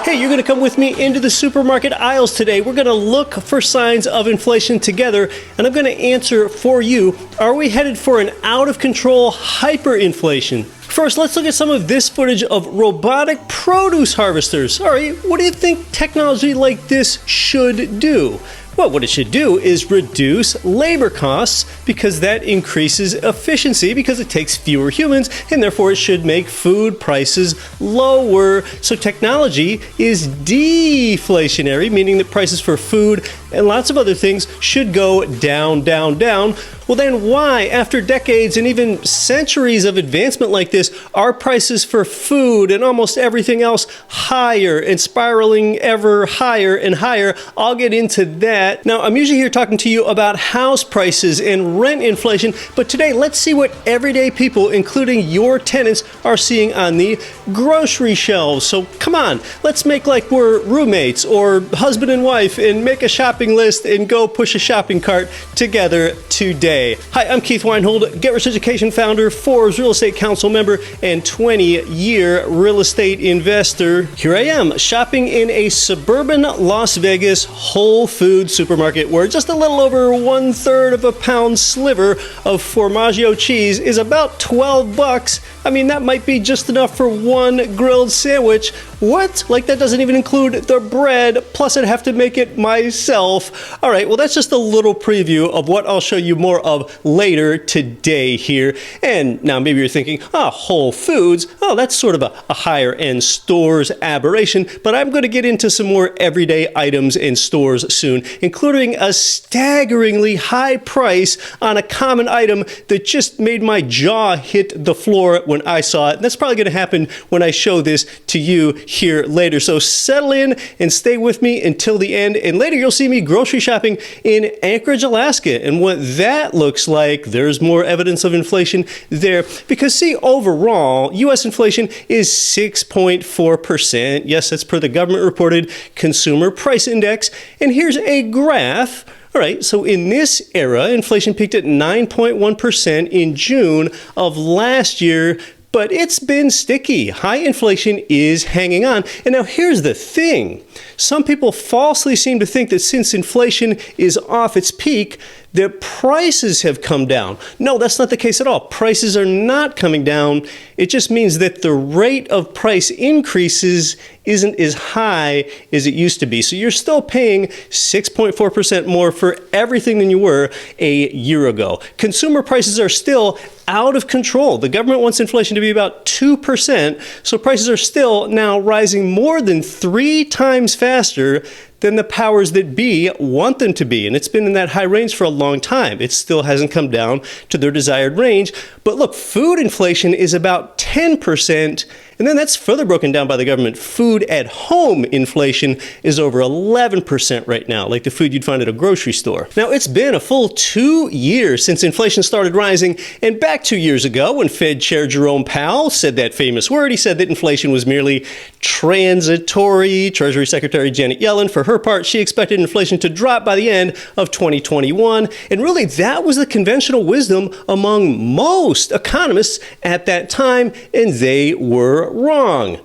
Hey, you're going to come with me into the supermarket aisles today. We're going to look for signs of inflation together, and I'm going to answer for you, are we headed for an out-of-control hyperinflation? First, let's look at some of this footage of robotic produce harvesters. All right, what do you think technology like this should do? Well, what it should do is reduce labor costs because that increases efficiency because it takes fewer humans and therefore it should make food prices lower. So technology is deflationary, meaning that prices for food and lots of other things should go down, down, down. Well, then why, after decades and even centuries of advancement like this, are prices for food and almost everything else higher and spiraling ever higher and higher? I'll get into that. Now, I'm usually here talking to you about house prices and rent inflation, but today let's see what everyday people, including your tenants, are seeing on the grocery shelves. So come on, let's make like we're roommates or husband and wife and make a shopping list and go push a shopping cart together today. Hi, I'm Keith Weinhold, Get Rich Education founder, Forbes Real Estate Council member, and 20-year real estate investor. Here I am, shopping in a suburban Las Vegas Whole Foods supermarket where just a little over 1/3 of a pound sliver of Formaggio cheese is about $12. I mean, that might be just enough for one grilled sandwich. What? Like that doesn't even include the bread, plus I'd have to make it myself. All right, well that's just a little preview of what I'll show you more of later today here. And now maybe you're thinking, Whole Foods, that's sort of a higher end stores aberration, but I'm going to get into some more everyday items in stores soon, including a staggeringly high price on a common item that just made my jaw hit the floor when I saw it. And that's probably going to happen when I show this to you here later. So settle in and stay with me until the end. And later you'll see me grocery shopping in Anchorage, Alaska. And what that looks like, there's more evidence of inflation there. Because see, overall, U.S. inflation is 6.4%. Yes, that's per the government reported Consumer Price Index. And here's a graph. All right, so in this era, inflation peaked at 9.1% in June of last year, but it's been sticky. High inflation is hanging on. And now here's the thing. Some people falsely seem to think that since inflation is off its peak, that prices have come down. No, that's not the case at all. Prices are not coming down. It just means that the rate of price increases isn't as high as it used to be. So you're still paying 6.4% more for everything than you were a year ago. Consumer prices are still out of control. The government wants inflation to be about 2%, so prices are still now rising more than 3 times faster than the powers that be want them to be. And it's been in that high range for a long time. It still hasn't come down to their desired range. But look, food inflation is about 10%, and then that's further broken down by the government. Food at home inflation is over 11% right now, like the food you'd find at a grocery store. Now, it's been a full 2 years since inflation started rising, and back 2 years ago when Fed Chair Jerome Powell said that famous word, he said that inflation was merely transitory. Treasury Secretary Janet Yellen, for her part, she expected inflation to drop by the end of 2021, and really that was the conventional wisdom among most economists at that time, and they were wrong.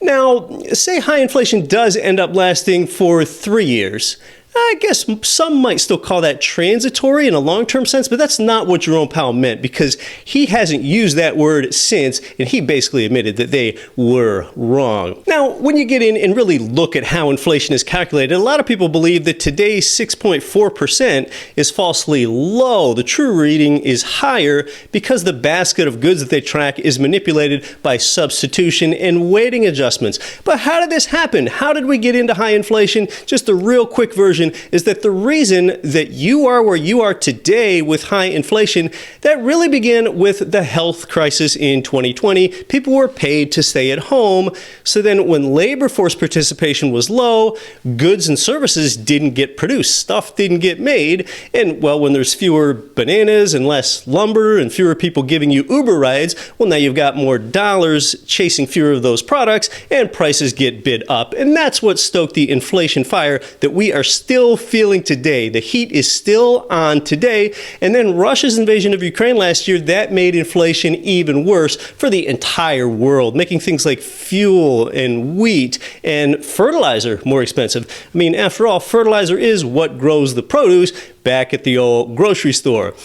Now, say high inflation does end up lasting for 3 years. I guess some might still call that transitory in a long-term sense, but that's not what Jerome Powell meant because he hasn't used that word since, and he basically admitted that they were wrong. Now, when you get in and really look at how inflation is calculated, a lot of people believe that today's 6.4% is falsely low. The true reading is higher because the basket of goods that they track is manipulated by substitution and weighting adjustments. But how did this happen? How did we get into high inflation? Just a real quick version is that the reason that you are where you are today with high inflation, that really began with the health crisis in 2020. People were paid to stay at home. So then when labor force participation was low, goods and services didn't get produced. Stuff didn't get made. And well, when there's fewer bananas and less lumber and fewer people giving you Uber rides, well, now you've got more dollars chasing fewer of those products and prices get bid up. And that's what stoked the inflation fire that we are still still feeling today. The heat is still on today. And then Russia's invasion of Ukraine last year, that made inflation even worse for the entire world, making things like fuel and wheat and fertilizer more expensive. I mean, after all, fertilizer is what grows the produce back at the old grocery store.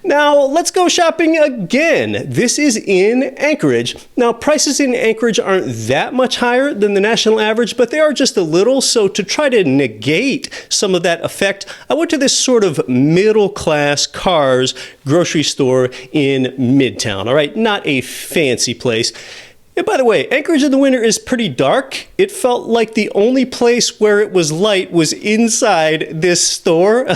Now, let's go shopping again. This is in Anchorage. Now, prices in Anchorage aren't that much higher than the national average, but they are just a little. So to try to negate some of that effect, I went to this sort of middle-class Cars grocery store in Midtown. All right, not a fancy place. And by the way, Anchorage in the winter is pretty dark. It felt like the only place where it was light was inside this store.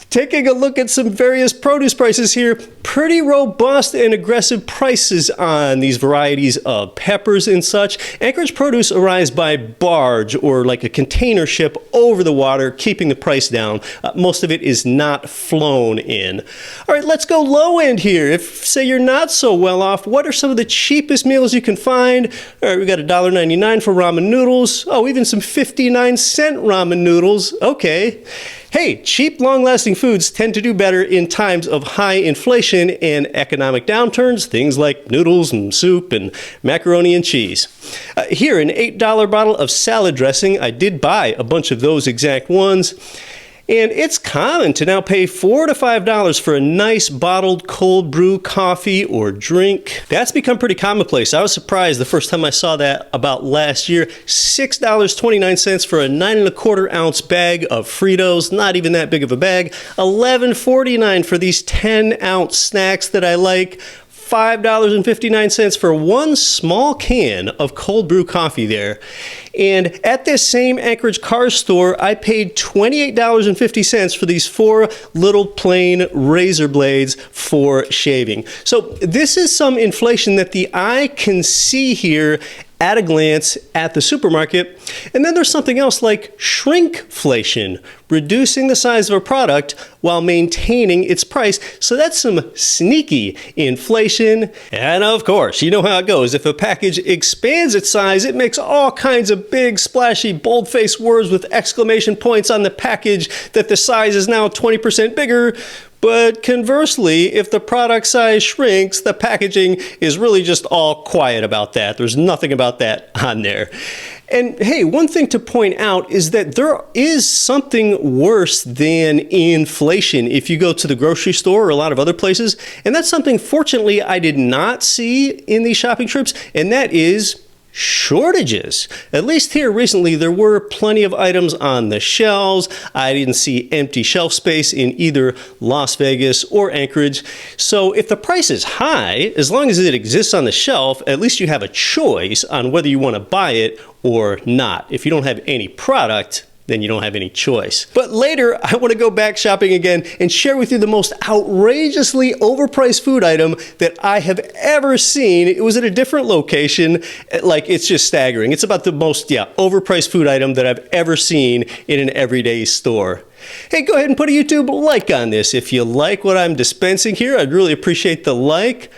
Taking a look at some various produce prices here, pretty robust and aggressive prices on these varieties of peppers and such. Anchorage produce arrives by barge or like a container ship over the water, keeping the price down. Most of it is not flown in. All right, let's go low end here. If, say, you're not so well off, what are some of the cheapest meals you can find? All right, we got $1.99 for ramen noodles. Oh, even some 59-cent ramen noodles. Okay. Hey, cheap, long-lasting foods tend to do better in times of high inflation and economic downturns, things like noodles and soup and macaroni and cheese. Here, an $8 bottle of salad dressing. I did buy a bunch of those exact ones. And it's common to now pay $4 to $5 for a nice bottled cold brew coffee or drink. That's become pretty commonplace. I was surprised the first time I saw that about last year. $6.29 for a 9¼ ounce bag of Fritos, not even that big of a bag. $11.49 for these 10-ounce snacks that I like. $5.59 for one small can of cold brew coffee there. And at this same Anchorage Cars store, I paid $28.50 for these 4 little plain razor blades for shaving. So this is some inflation that the eye can see here at a glance at the supermarket. And then there's something else like shrinkflation, reducing the size of a product while maintaining its price. So that's some sneaky inflation. And of course, you know how it goes. If a package expands its size, it makes all kinds of big, splashy, bold-faced words with exclamation points on the package that the size is now 20% bigger. But conversely, if the product size shrinks, the packaging is really just all quiet about that. There's nothing about that on there. And hey, one thing to point out is that there is something worse than inflation if you go to the grocery store or a lot of other places. And that's something, fortunately, I did not see in these shopping trips, and that is shortages. At least here recently, there were plenty of items on the shelves. I didn't see empty shelf space in either Las Vegas or Anchorage. So if the price is high, as long as it exists on the shelf, at least you have a choice on whether you want to buy it or not. If you don't have any product, then you don't have any choice. But later, I want to go back shopping again and share with you the most outrageously overpriced food item that I have ever seen. It was at a different location. Like, it's just staggering. It's about the most, overpriced food item that I've ever seen in an everyday store. Hey, go ahead and put a YouTube like on this. If you like what I'm dispensing here, I'd really appreciate the like.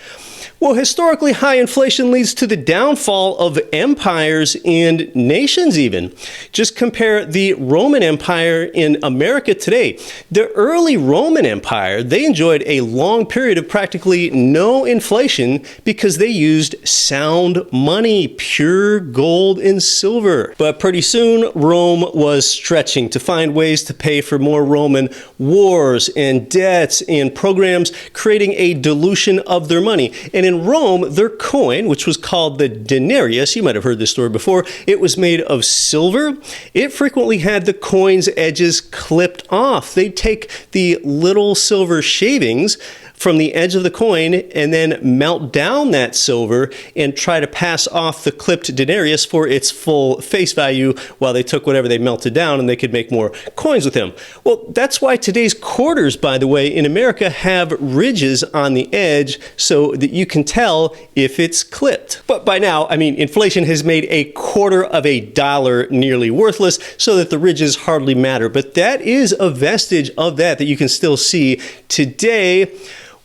Well, historically high inflation leads to the downfall of empires and nations even. Just compare the Roman Empire in America today. The early Roman Empire, they enjoyed a long period of practically no inflation because they used sound money, pure gold and silver. But pretty soon, Rome was stretching to find ways to pay for more Roman wars and debts and programs, creating a dilution of their money. And in Rome, their coin, which was called the denarius, you might have heard this story before, it was made of silver. It frequently had the coin's edges clipped off. They'd take the little silver shavings from the edge of the coin and then melt down that silver and try to pass off the clipped denarius for its full face value while they took whatever they melted down and they could make more coins with them. Well, that's why today's quarters, by the way, in America have ridges on the edge so that you can tell if it's clipped. But by now, I mean, inflation has made $0.25 nearly worthless so that the ridges hardly matter. But that is a vestige of that you can still see today.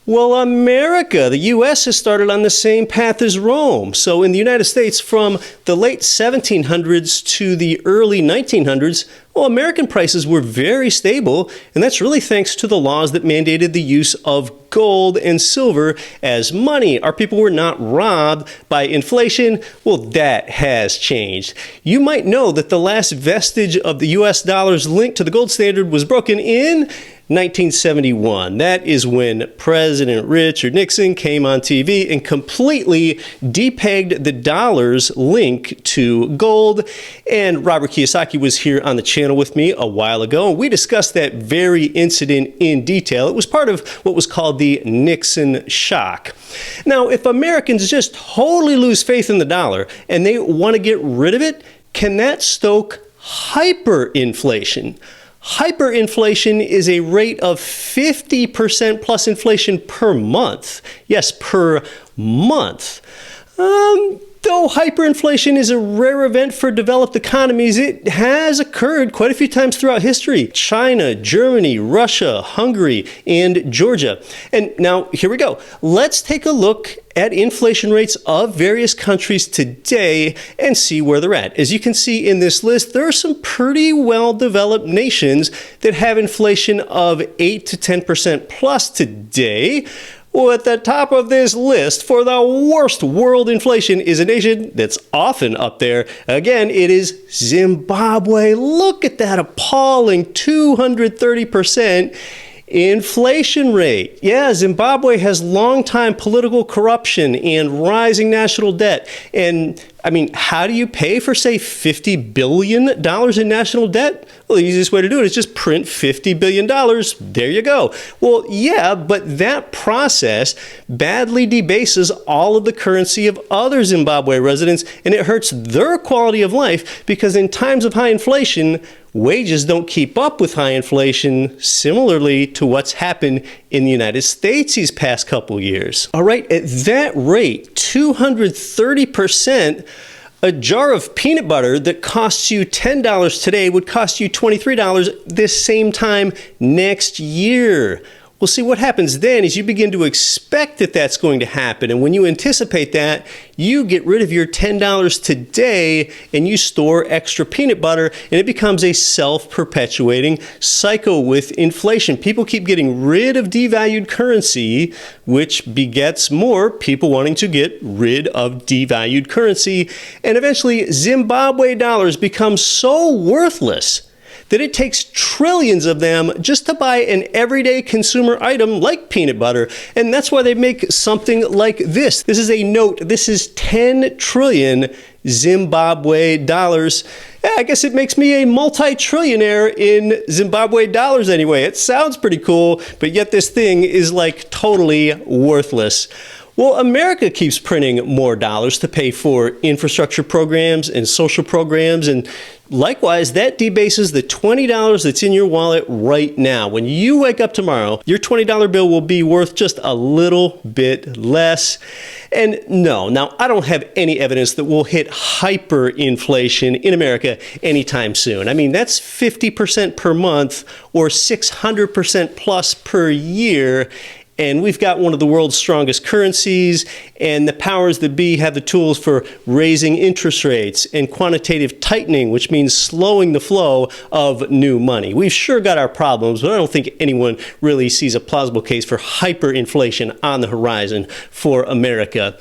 Well, America, the U.S. has started on the same path as Rome. So in the United States, from the late 1700s to the early 1900s, Well, American prices were very stable, and that's really thanks to the laws that mandated the use of gold and silver as money. Our people were not robbed by inflation. Well, that has changed. You might know that the last vestige of the US dollar's link to the gold standard was broken in 1971. That is when President Richard Nixon came on TV and completely depegged the dollar's link to gold. And Robert Kiyosaki was here on the channel with me a while ago, and we discussed that very incident in detail. It was part of what was called the Nixon shock. Now, if Americans just totally lose faith in the dollar and they want to get rid of it, can that stoke hyperinflation? Hyperinflation is a rate of 50% plus inflation per month. Yes, per month. Though hyperinflation is a rare event for developed economies, it has occurred quite a few times throughout history. China, Germany, Russia, Hungary, and Georgia. And now, here we go. Let's take a look at inflation rates of various countries today and see where they're at. As you can see in this list, there are some pretty well-developed nations that have inflation of 8 to 10% plus today. Well, at the top of this list for the worst world inflation is a nation that's often up there. Again, it is Zimbabwe. Look at that appalling 230% inflation rate. Yeah, Zimbabwe has long-time political corruption and rising national debt. And I mean, how do you pay for, say, $50 billion in national debt? Well, the easiest way to do it is just print $50 billion. There you go. Well, yeah, but that process badly debases all of the currency of other Zimbabwe residents, and it hurts their quality of life because in times of high inflation, wages don't keep up with high inflation, similarly to what's happened in the United States these past couple years. All right, at that rate, 230%, a jar of peanut butter that costs you $10 today would cost you $23 this same time next year. Well, see, what happens then is you begin to expect that that's going to happen. And when you anticipate that, you get rid of your $10 today and you store extra peanut butter, and it becomes a self-perpetuating cycle with inflation. People keep getting rid of devalued currency, which begets more people wanting to get rid of devalued currency. And eventually, Zimbabwe dollars become so worthless that it takes trillions of them just to buy an everyday consumer item like peanut butter. And that's why they make something like this. This is a note. This is 10 trillion Zimbabwe dollars. I guess it makes me a multi-trillionaire in Zimbabwe dollars anyway. It sounds pretty cool, but yet this thing is like totally worthless. Well, America keeps printing more dollars to pay for infrastructure programs and social programs, and likewise, that debases the $20 that's in your wallet right now. When you wake up tomorrow, your $20 bill will be worth just a little bit less. And no, now I don't have any evidence that we'll hit hyperinflation in America anytime soon. I mean, that's 50% per month or 600% plus per year. And we've got one of the world's strongest currencies, and the powers that be have the tools for raising interest rates and quantitative tightening, which means slowing the flow of new money. We've sure got our problems, but I don't think anyone really sees a plausible case for hyperinflation on the horizon for America.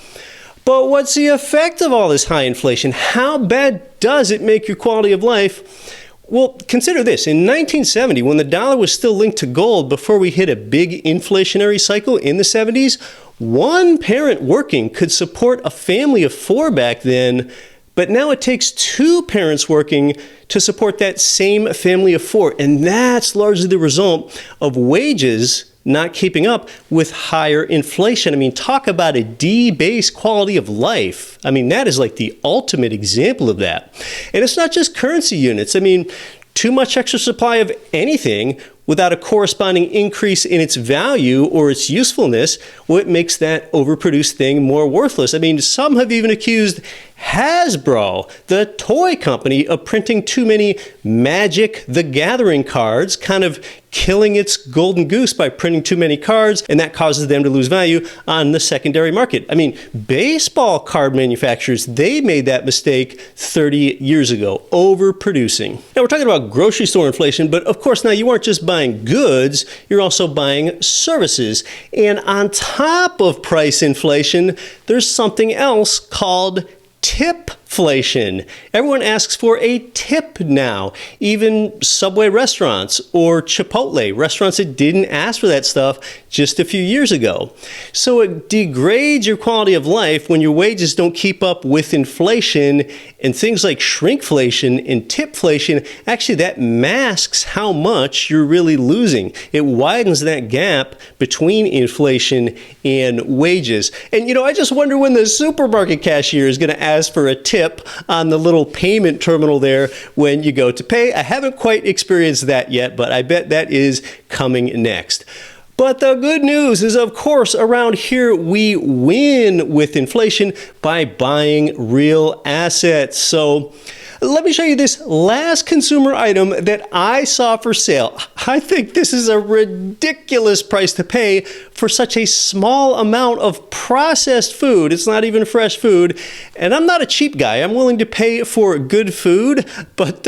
But what's the effect of all this high inflation? How bad does it make your quality of life? Well, consider this. In 1970, when the dollar was still linked to gold before we hit a big inflationary cycle in the 70s, one parent working could support a family of 4 back then, but now it takes 2 parents working to support that same family of 4. And that's largely the result of wages not keeping up with higher inflation. I mean, talk about a debased quality of life. I mean, that is like the ultimate example of that. And it's not just currency units. I mean, too much extra supply of anything without a corresponding increase in its value or its usefulness, well, it makes that overproduced thing more worthless. I mean, some have even accused Hasbro, the toy company, of printing too many Magic the Gathering cards, kind of killing its golden goose by printing too many cards, and that causes them to lose value on the secondary market. I mean, baseball card manufacturers, they made that mistake 30 years ago, overproducing. Now, we're talking about grocery store inflation, but of course, now you aren't just buying goods, you're also buying services. And on top of price inflation, there's something else called tipflation. Everyone asks for a tip now. Even Subway restaurants or Chipotle, restaurants that didn't ask for that stuff just a few years ago. So it degrades your quality of life when your wages don't keep up with inflation, and things like shrinkflation and tipflation, actually that masks how much you're really losing. It widens that gap between inflation and wages. And you know, I just wonder when the supermarket cashier is going to ask for a tip on the little payment terminal there when you go to pay. I haven't quite experienced that yet, but I bet that is coming next. But the good news is, of course, around here we win with inflation by buying real assets. So let me show you this last consumer item that I saw for sale. I think this is a ridiculous price to pay for such a small amount of processed food. It's not even fresh food. And I'm not a cheap guy. I'm willing to pay for good food. But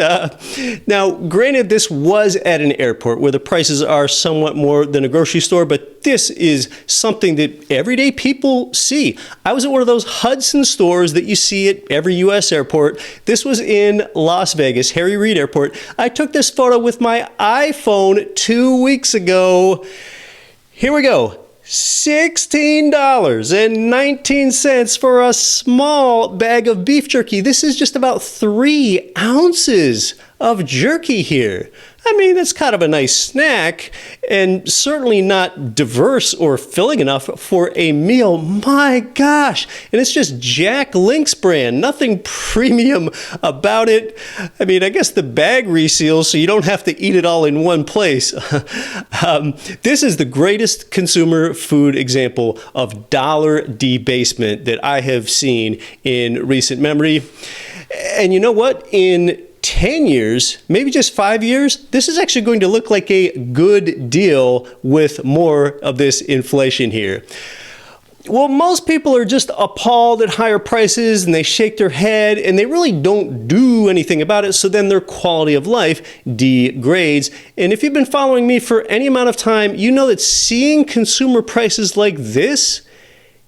now, granted, this was at an airport where the prices are somewhat more than a grocery store, but this is something that everyday people see. I was at one of those Hudson stores that you see at every U.S. airport. This was in Las Vegas, Harry Reid Airport. I took this photo with my iPhone 2 weeks ago. Here we go. $16.19 for a small bag of beef jerky. This is just about 3 ounces of jerky here. I mean, it's kind of a nice snack and certainly not diverse or filling enough for a meal. My gosh. And it's just Jack Link's brand. Nothing premium about it. I mean, I guess the bag reseals so you don't have to eat it all in one place. This is the greatest consumer food example of dollar debasement that I have seen in recent memory. And you know what? In 10 years, maybe just 5 years, this is actually going to look like a good deal with more of this inflation here. Well, most people are just appalled at higher prices and they shake their head and they really don't do anything about it. So then their quality of life degrades. And if you've been following me for any amount of time, you know that seeing consumer prices like this,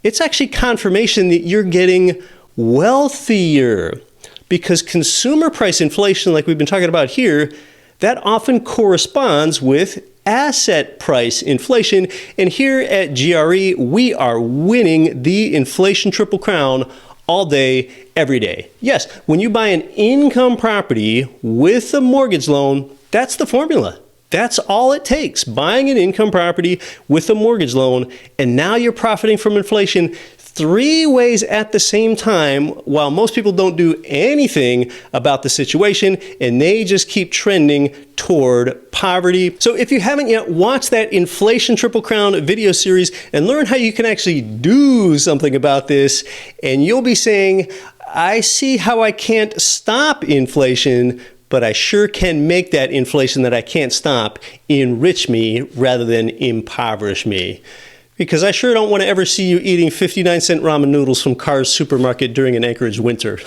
it's actually confirmation that you're getting wealthier. Because consumer price inflation, like we've been talking about here, that often corresponds with asset price inflation. And here at GRE, we are winning the inflation triple crown all day, every day. Yes, when you buy an income property with a mortgage loan, that's the formula. That's all it takes, buying an income property with a mortgage loan, and now you're profiting from inflation 3 ways at the same time, while most people don't do anything about the situation and they just keep trending toward poverty. So if you haven't yet, watch that Inflation Triple Crown video series and learn how you can actually do something about this, and you'll be saying, I see how I can't stop inflation, but I sure can make that inflation that I can't stop enrich me rather than impoverish me. Because I sure don't want to ever see you eating 59-cent ramen noodles from Carr's Supermarket during an Anchorage winter.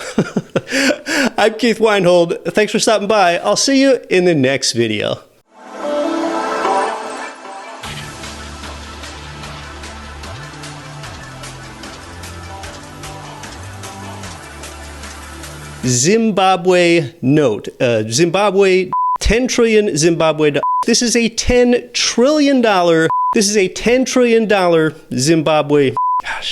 I'm Keith Weinhold. Thanks for stopping by. I'll see you in the next video. Zimbabwe note. Zimbabwe, 10 trillion Zimbabwe. This is a $10 trillion. This is a $10 trillion Zimbabwe. Gosh.